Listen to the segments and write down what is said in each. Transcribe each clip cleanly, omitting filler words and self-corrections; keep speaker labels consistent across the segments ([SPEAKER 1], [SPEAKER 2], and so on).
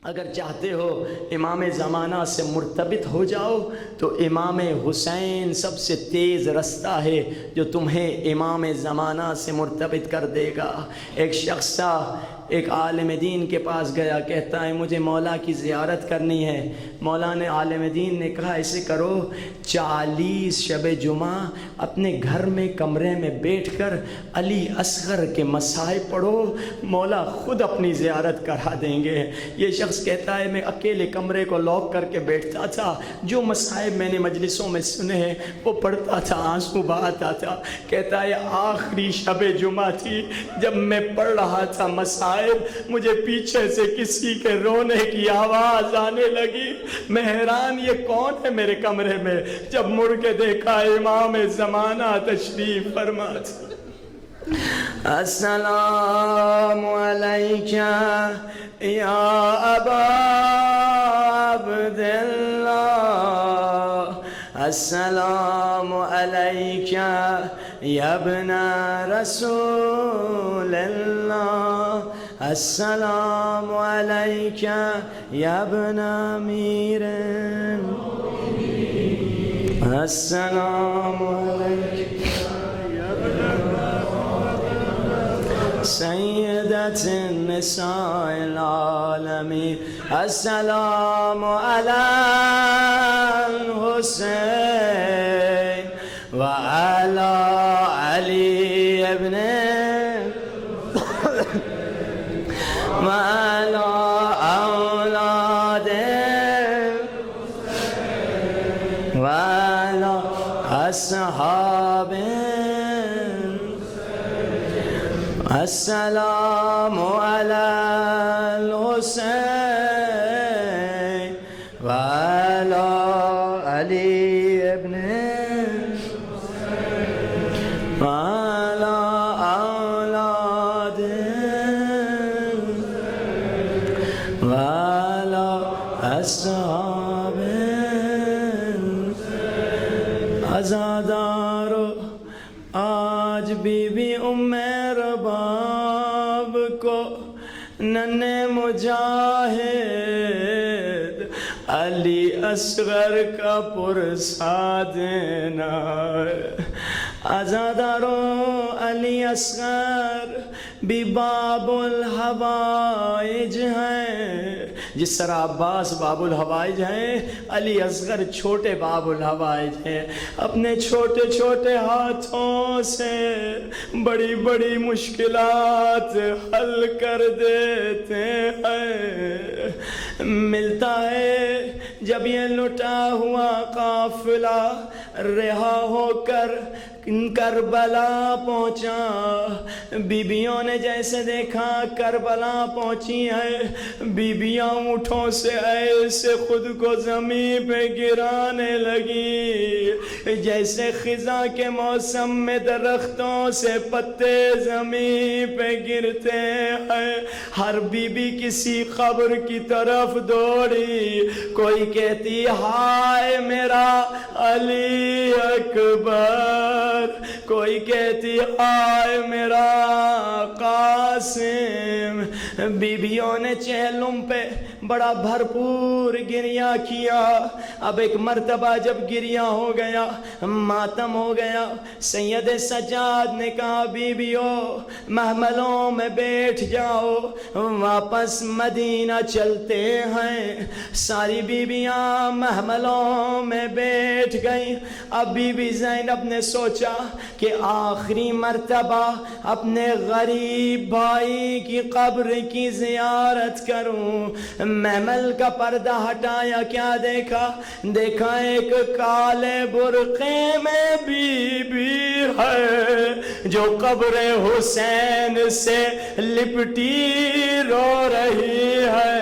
[SPEAKER 1] اگر چاہتے ہو امام زمانہ سے مرتبط ہو جاؤ تو امام حسین سب سے تیز رستہ ہے جو تمہیں امام زمانہ سے مرتبط کر دے گا۔ ایک شخص ایک عالم دین کے پاس گیا، کہتا ہے مجھے مولا کی زیارت کرنی ہے۔ مولا نے عالم دین نے کہا ایسے کرو 40 شب جمعہ اپنے گھر میں کمرے میں بیٹھ کر علی اصغر کے مصائب پڑھو، مولا خود اپنی زیارت کرا دیں گے۔ یہ شخص کہتا ہے میں اکیلے کمرے کو لاک کر کے بیٹھتا تھا، جو مصائب میں نے مجلسوں میں سنے ہیں وہ پڑھتا تھا، آنسو بہاتا تھا۔ کہتا ہے آخری شب جمعہ تھی، جب میں پڑھ رہا تھا مصائب، مجھے پیچھے سے کسی کے رونے کی آواز آنے لگی۔ میں حیران یہ کون ہے میرے کمرے میں؟ جب مڑ کے دیکھا امام زمانہ تشریف فرما تھے۔ السلام علیکہ یا ابا عبداللہ، السلام علیکہ یا ابن رسول اللہ، السلام علیکہ یا ابن امیر، السلام علیکہ سیدت النساء العالمین، السلام علی الحسین وعلی علی ابن وعلی اولاد وعلی اصحاب، السلام علی الحسین وعلی علی ابن وعلی اولاد وعلی اصحاب۔ عزادارو آج بی بی ام رباب کو ننھے مجاہد علی اصغر کا پرسا دینا۔ عزادارو علی اصغر بھی باب الحوائج ہیں، جس طرح عباس باب الحوائج ہیں، علی اصغر چھوٹے باب الحوائج ہیں۔ اپنے چھوٹے چھوٹے ہاتھوں سے بڑی بڑی مشکلات حل کر دیتے ہیں۔ ملتا ہے جب یہ لٹا ہوا قافلہ رہا ہو کر کربلا پہنچا، بیبیوں نے جیسے دیکھا کربلا پہنچی ہے، بیبیاں اونٹوں سے ایسے خود کو زمین پہ گرانے لگی جیسے خزاں کے موسم میں درختوں سے پتے زمین پہ گرتے ہیں۔ ہر بیوی کسی قبر کی طرف دوڑی، کوئی کہتی ہائے میرا علی اکبر، کوئی کہتی آئے میرا قاسم۔ بیبیوں نے چہلم پہ بڑا بھرپور گریہ کیا۔ اب ایک مرتبہ جب گریہ ہو گیا، ماتم ہو گیا، سید سجاد نے کہا بیبیوں محملوں میں بیٹھ جاؤ، واپس مدینہ چلتے ہیں۔ ساری بیبیاں محملوں میں بیٹھ گئیں۔ اب بی بی زینب نے سوچا کہ آخری مرتبہ اپنے غریب بھائی کی قبر کی زیارت کروں۔ محمل کا پردہ ہٹایا، کیا دیکھا؟ دیکھا ایک کالے برقعے میں بی بی ہے جو قبر حسین سے لپٹی رو رہی ہے۔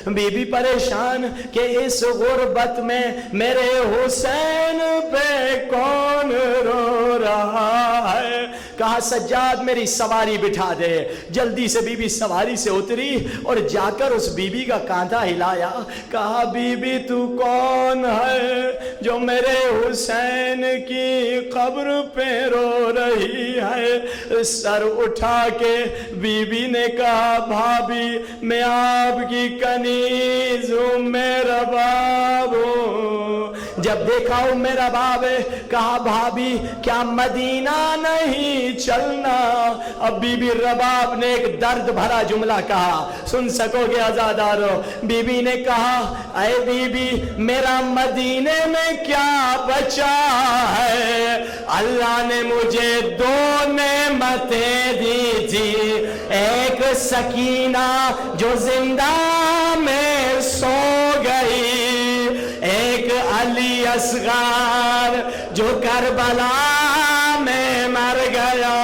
[SPEAKER 1] بی بی پریشان کہ اس غربت میں میرے حسین پہ کون رو رہا ہے۔ کہا سجاد میری سواری بٹھا دے. جلدی سے بی بی سواری سے اتری اور جا کر اس بی بی کا کاندھا ہلایا. کہا بی بی تو کون ہے جو میرے حسین کی قبر پہ رو رہی ہے؟ سر اٹھا کے بی بی نے کہا بھابی میں آپ کی کنیز ہوں، میرا باب ہوں. جب دیکھا ہوں میرا باب ہے، کہا بھابی کیا مدینہ نہیں چلنا؟ اب بی بی رباب نے ایک درد بھرا جملہ کہا، سن سکو گے عزادارو. بی بی نے کہا اے بی بی میرا مدینے میں کیا بچا ہے؟ اللہ نے مجھے دو نعمتیں دی تھی، ایک سکینہ جو زندہ میں سو گئی، ایک علی اصغر جو کربلا میں مر گیا.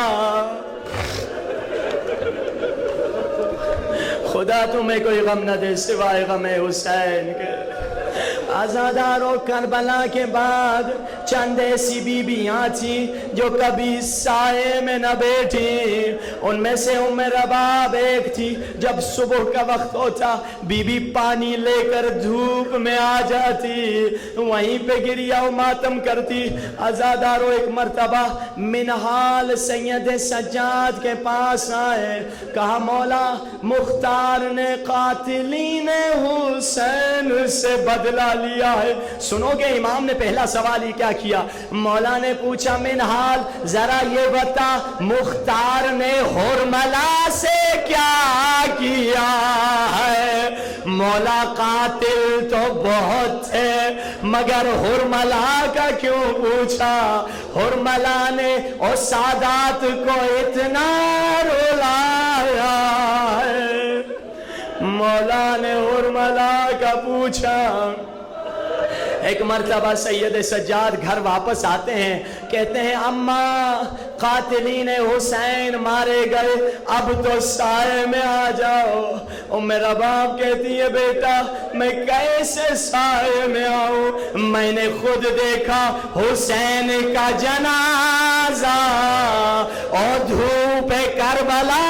[SPEAKER 1] خدا تمہیں کوئی غم نہ دے سوائے غم حسین کے. آزاداروں کربلا کے بعد چند ایسی بیویاں تھیں جو کبھی سائے میں نہ بیٹھی. ان میں سے ام رباب ایک تھی. جب صبح کا وقت ہوتا بی بی پانی لے کر دھوپ میں آ جاتی، وہیں پہ گریا و ماتم کرتی. آزاداروں ایک مرتبہ منہال سید سجاد کے پاس آئے، کہا مولا مختار نے قاتلین حسین سے بدلہ لیا ہے. سنو گے امام نے پہلا سوال ہی کیا کیا؟ مولا نے پوچھا منہال ذرا یہ بتا مختار نے حرملہ سے کیا کیا ہے؟ مولا قاتل تو بہت تھے مگر حرملہ کا کیوں پوچھا؟ حرملہ نے اور سادات کو اتنا رلایا ہے. مولا نے حرملہ کا پوچھا. ایک مرتبہ سید سجاد گھر واپس آتے ہیں، کہتے ہیں اماں قاتلین حسین مارے گئے، اب تو سائے میں آ جاؤ. ام رباب کہتی ہے بیٹا میں کیسے سائے میں آؤں؟ میں نے خود دیکھا حسین کا جنازہ اور دھوپ کربلا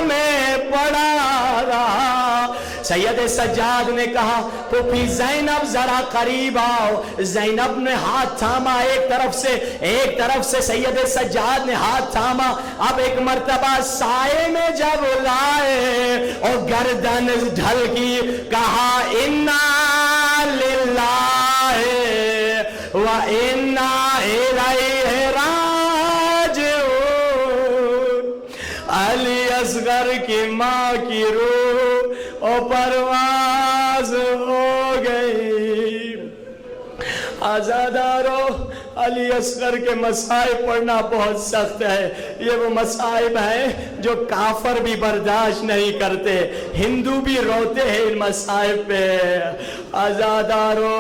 [SPEAKER 1] میں پڑا رہا. سید سجاد نے کہا پھوپھی زینب ذرا قریب آؤ. زینب نے ہاتھ تھاما ایک طرف سے سید سجاد نے ہاتھ تھاما. اب ایک مرتبہ سائے میں جب لائے اور گردن ڈھل کی، کہا انا للہ و انا الیہ راجعون. علی اصغر کی ماں کی روح اور پرواز ہو گئی. آزادارو علی اصغر کے مصائب پڑھنا بہت سخت ہے. یہ وہ مصائب ہیں جو کافر بھی برداشت نہیں کرتے، ہندو بھی روتے ہیں ان مصائب پہ. آزادارو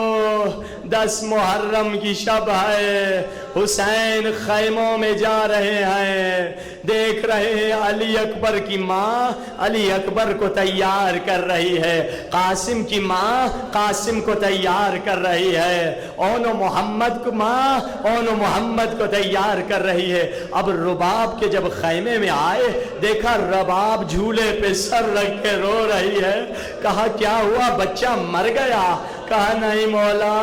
[SPEAKER 1] 10 محرم کی شب ہے، حسین خیموں میں جا رہے ہیں، دیکھ رہے ہیں علی اکبر کی ماں علی اکبر کو تیار کر رہی ہے، قاسم کی ماں قاسم کو تیار کر رہی ہے، اون و محمد کو ماں اون و محمد کو تیار کر رہی ہے. اب رباب کے جب خیمے میں آئے دیکھا رباب جھولے پہ سر رکھ کے رو رہی ہے. کہا کیا ہوا بچہ مر گیا؟ کہا نہیں مولا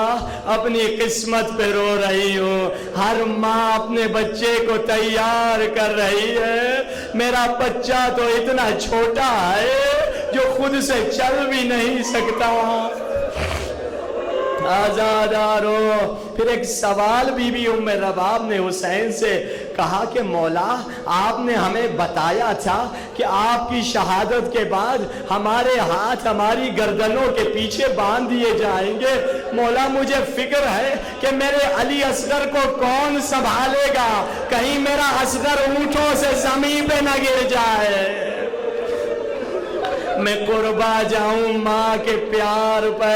[SPEAKER 1] اپنی قسمت پہ رو رہی ہوں. ہر ماں اپنے بچے کو تیار کر رہی ہے، میرا بچہ تو اتنا چھوٹا ہے جو خود سے چل بھی نہیں سکتا. آزادارو پھر ایک سوال بی بی ام رباب نے حسین سے کہا کہ مولا آپ نے ہمیں بتایا تھا کہ آپ کی شہادت کے بعد ہمارے ہاتھ ہماری گردنوں کے پیچھے باندھ دیے جائیں گے. مولا مجھے فکر ہے کہ میرے علی اصغر کو کون سنبھالے گا، کہیں میرا اصغر اونٹوں سے زمین پہ نہ گر جائے. میں قربا جاؤں ماں کے پیار پہ.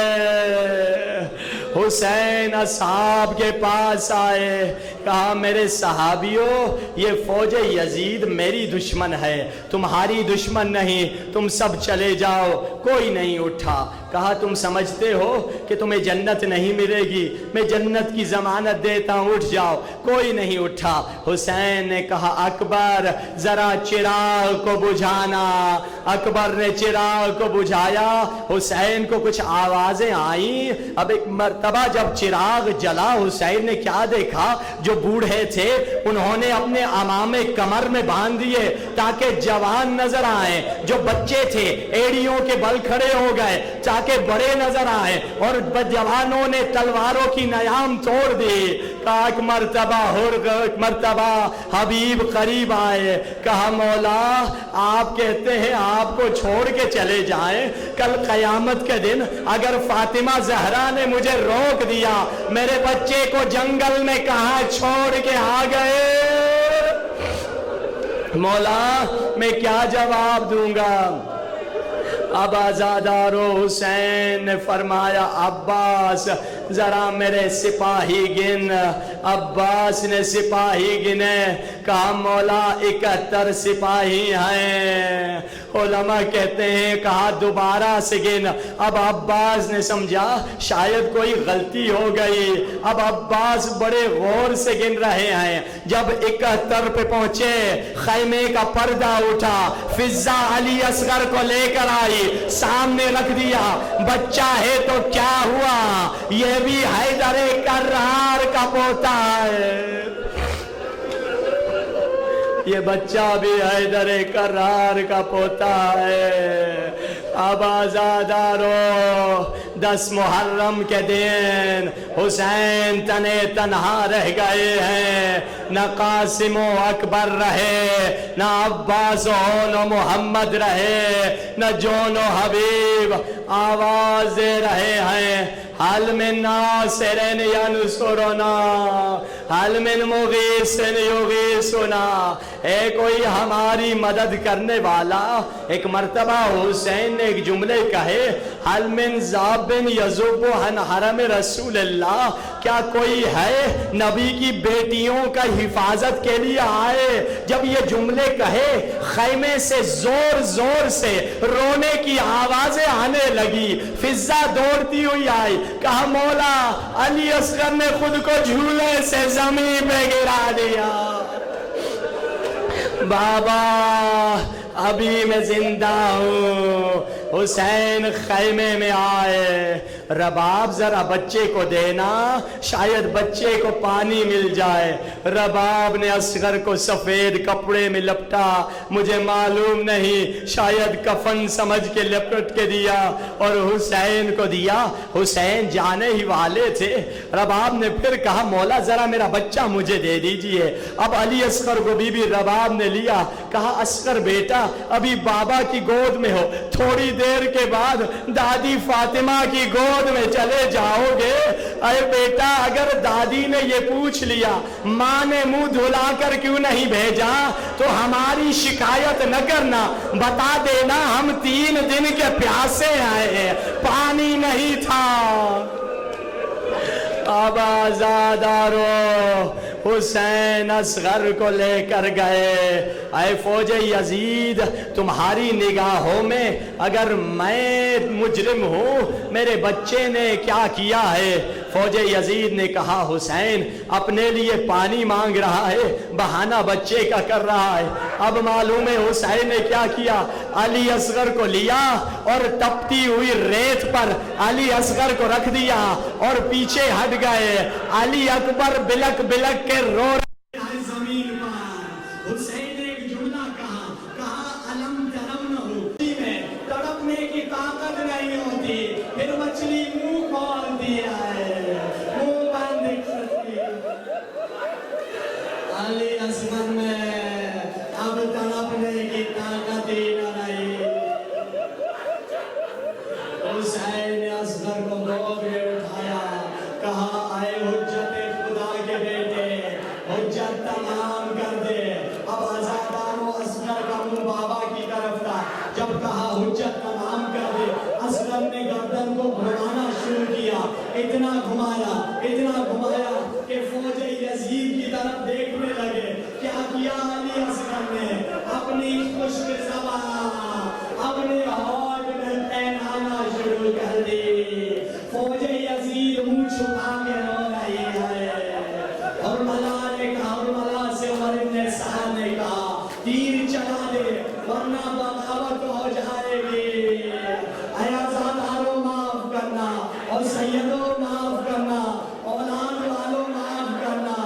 [SPEAKER 1] حسین اصحاب کے پاس آئے، کہا میرے صحابیوں یہ فوج یزید میری دشمن ہے، تمہاری دشمن نہیں، تم سب چلے جاؤ۔ کوئی نہیں اٹھا۔ کہا تم سمجھتے ہو کہ تمہیں جنت نہیں ملے گی، میں جنت کی ضمانت دیتا ہوں، اٹھ جاؤ۔ کوئی نہیں اٹھا۔ حسین نے کہا اکبر ذرا چراغ کو بجھانا۔ اکبر نے چراغ کو بجھایا۔ حسین کو کچھ آوازیں آئیں۔ اب ایک مرتبہ جب چراغ جلا حسین نے کیا دیکھا، جو بوڑھے تھے انہوں نے اپنے عمامے کمر میں باندھ دیے تاکہ جوان نظر آئیں، جو بچے تھے ایڑیوں کے بل کھڑے ہو گئے تاکہ بڑے نظر آئیں، اور جوانوں نے تلواروں کی نیام توڑ دی۔ کہا ایک مرتبہ حبیب قریب آئے، کہا مولا آپ کہتے ہیں آپ کو چھوڑ کے چلے جائیں، کل قیامت کے دن اگر فاطمہ زہرا نے مجھے روک دیا میرے بچے کو جنگل میں کہاں چھوڑ کے آ گئے، مولا میں کیا جواب دوں گا۔ اب آزادارو حسین نے فرمایا عباس ذرا میرے سپاہی گن۔ عباس نے سپاہی گنے۔ کہا مولا 71 سپاہی ہیں۔ علماء کہتے ہیں کہا دوبارہ سے گن۔ اب عباس نے سمجھا شاید کوئی غلطی ہو گئی۔ اب عباس بڑے غور سے گن رہے ہیں۔ جب 71 پہ پہنچے خیمے کا پردہ اٹھا، فضہ علی اصغر کو لے کر آئی، سامنے رکھ دیا۔ بچہ ہے تو کیا ہوا، یہ بھی حیدر کرار کا پوتا ہے، یہ بچہ بھی حیدر کرار کا پوتا ہے۔ اب آزادارو 10 محرم کے دن حسین تنے تنہا رہ گئے ہیں، نہ قاسم و اکبر رہے، نہ عباس و محمد رہے، نہ جون و حبیب۔ آواز دے رہے ہیں حل من ناصر ینصرنا، حل من مغیث یغیثنا، اے کوئی ہماری مدد کرنے والا۔ ایک مرتبہ حسین نے ایک جملے کہے حل من ذاب یذب عن حرم رسول اللہ، کیا کوئی ہے نبی کی بیٹیوں کا حفاظت کے لیے آئے۔ جب یہ جملے کہے خیمے سے زور زور سے رونے کی آوازیں آنے لگی، فضہ دوڑتی ہوئی آئی۔ کہا مولا علی اصغر نے خود کو جھولے سے زمین پہ گرا دیا، بابا ابھی میں زندہ ہوں۔ حسین خیمے میں آئے، رباب ذرا بچے کو دینا، شاید بچے کو پانی مل جائے۔ رباب نے اصغر کو سفید کپڑے میں لپٹا، مجھے معلوم نہیں شاید کفن سمجھ کے لپٹ کے دیا اور حسین کو دیا۔ حسین جانے ہی والے تھے، رباب نے پھر کہا مولا ذرا میرا بچہ مجھے دے دیجئے۔ اب علی اصغر کو بی بی رباب نے لیا، کہا اصغر بیٹا ابھی بابا کی گود میں ہو، تھوڑی دیر کے بعد دادی فاطمہ کی گود میں چلے جاؤ گے۔ اے بیٹا اگر دادی نے یہ پوچھ لیا ماں نے منہ دھلا کر کیوں نہیں بھیجا تو ہماری شکایت نہ کرنا، بتا دینا ہم 3 دن کے پیاسے آئے ہیں، پانی نہیں تھا۔ اب آزادارو حسین اصغر کو لے کر گئے۔ اے فوج یزید تمہاری نگاہوں میں اگر میں مجرم ہوں، میرے بچے نے کیا کیا ہے؟ فوج یزید نے کہا حسین اپنے لیے پانی مانگ رہا ہے، بہانہ بچے کا کر رہا ہے۔ اب معلوم ہے حسین نے کیا کیا، علی اصغر کو لیا اور تپتی ہوئی ریت پر علی اصغر کو رکھ دیا اور پیچھے ہٹ گئے۔ علی اکبر بلک بلک کے رو رہے ہیں زمین پر۔ حسین نے ایک جملہ کہا علم ترونہ، میں تڑپنے کی طاقت نہیں ہوتی، پھر مچھلی منہ کھول دیا ہے، منہ بند کرتی۔ علی اصغر میں اب تڑپنے کی طاقت ہی نہ رہی۔ حسین نے اصغر کو گود میں اٹھایا، کہا اے حجت خدا کے بیٹے حجت تمام کر دے۔ اب آزادارو اصغر کا منہ بابا کی طرف تھا، جب کہا حجت تمام کر دے اصغر نے گردن کو گھمانا شروع کیا، اتنا گھمایا کہ فوج یزید کی طرف یا علی اصغر نے اپنی خشک زبان اپنے ہاتھ میں پہنانا شروع کر دی. فوج یزید منہ چھپا کے رو رہی ہے. اور ملا نے کہا, اور ملا سے عمر ابن سعد نے کہا تیر چلا دے ورنہ بغاوت ہو جائے گی. اے آزاداروں معاف کرنا, اور سیدوں معاف کرنا, اولاد والوں معاف کرنا.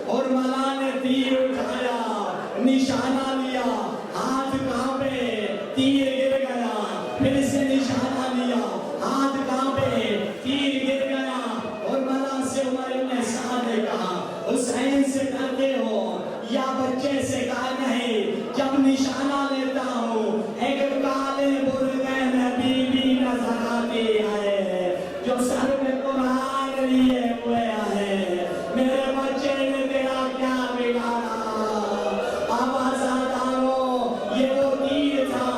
[SPEAKER 1] اور ملا نے تیر اٹھایا, نشانہ لیا, ہاتھ کانپے, تیر گر گیا. پھر سے نشانہ لیا, ہاتھ کانپے, تیر گر گیا. اور ملا سے عمر ابن سعد نے کہا حسین سے ڈرتے ہو یا بچے سے؟ کہا نہیں, جب نشانہ لیتا ہوں ایک کالے برقع میں بی بی نظر آتی ہے جو سر میں قرآن لیے ہوئے ہے. میرے بچے نے تیرا کیا بگاڑا؟ اب آزاداروں, یہ وہ تیر تھا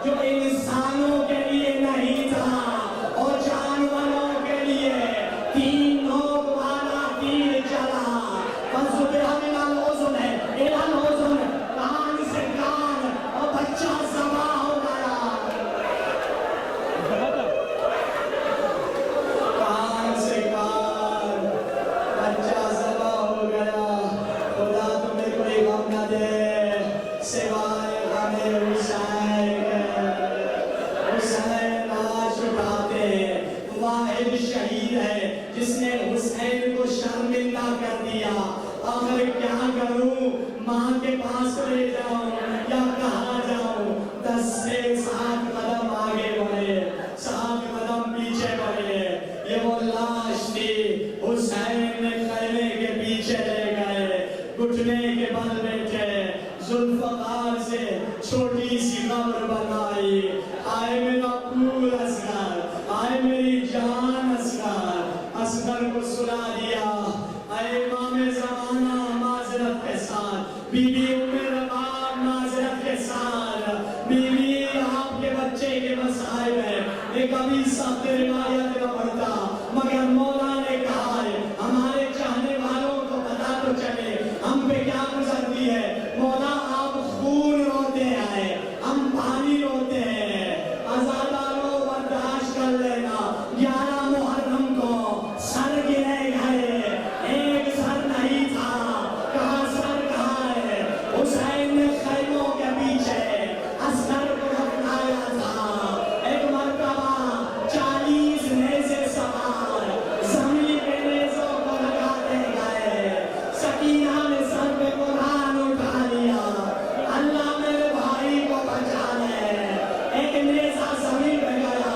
[SPEAKER 1] جو انسانوں کے لیے نہیں تھا اور جانوروں کے لیے. 3 نوک والا تیر چلا. کان سے کان اور بچہ ذبح ہو گیا. کان سے کان بچہ ذبح ہو گیا. خدا تمہیں کوئی غم نہ دے سوائے غم حسین کے. حسین لاش اٹھاتے, واحد شہید ہے جس نے حسین کو شرمندہ کر دیا. آخر کیا کروں, ماں کے پاس لے جاؤں یا کہاں جاؤں؟ 10 سے 7 قدم آگے بڑھے, 7 قدم پیچھے بڑھے. یہ وہ لاش تھی, حسین نے خیمے کے پیچھے لے گئے, گھٹنے کے بل بیٹھے, ذوالفقار سے چھوٹی سی قبر بنائی. آئے میرا پھول اصغر, آئے میری جان اصغر. اصغر کو سلا دیا. اے امام زمانہ معذرت کے ساتھ, بی بی ام رباب معذرت کے ساتھ, بی بی آپ کے بچے کے مصائب ہیں, ایک ابھی سخت روایت نہ پڑتا مگر مولا نے کہا ہے ہمارے چاہنے والوں کو پتا تو چلے ہم پہ کیا گزرتی ہے. مولا آپ خون روتے ہیں, ہم پانی روتے ہیں. آزاداروں برداشت کر لینا. 11 محرم کو سر گرے گئے, ایک سر نہیں تھا. کہاں سر کہاں ہے؟ حسین نے خیموں کے پیچھے اصغر کو دفنایا تھا. ایک مرتبہ 40 نیزے سوار زمین پہ نیزوں کو لگاتے گئے. سکینہ نے سر پہ قرآن اٹھا لیا, اللہ میرے بھائی کو بچا لے. ایک نیزہ زمین پہ گیا,